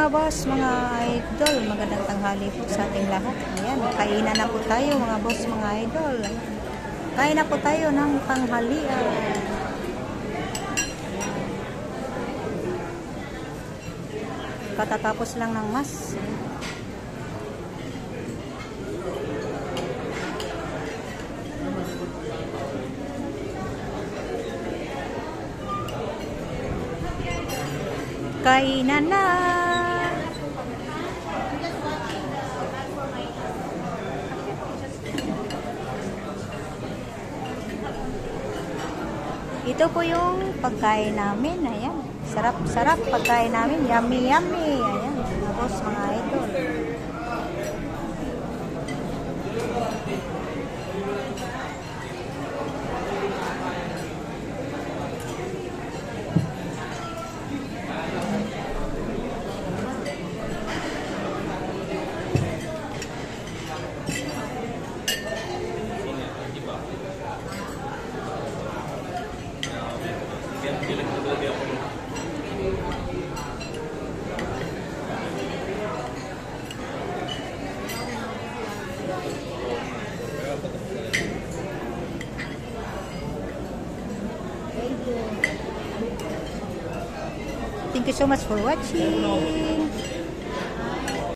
mga boss, mga idol, magandang tanghali po sa ating lahat. Ayan, kainan na po tayo mga boss, mga idol. Kain na po tayo ng tanghalian. Katatapos lang ng mas. Kainan na. Ito po yung pagkain namin. Ayan. Sarap-sarap pagkain namin. Yummy, yummy. Ayan. Mga boss, mga idol. Thank you so much for watching.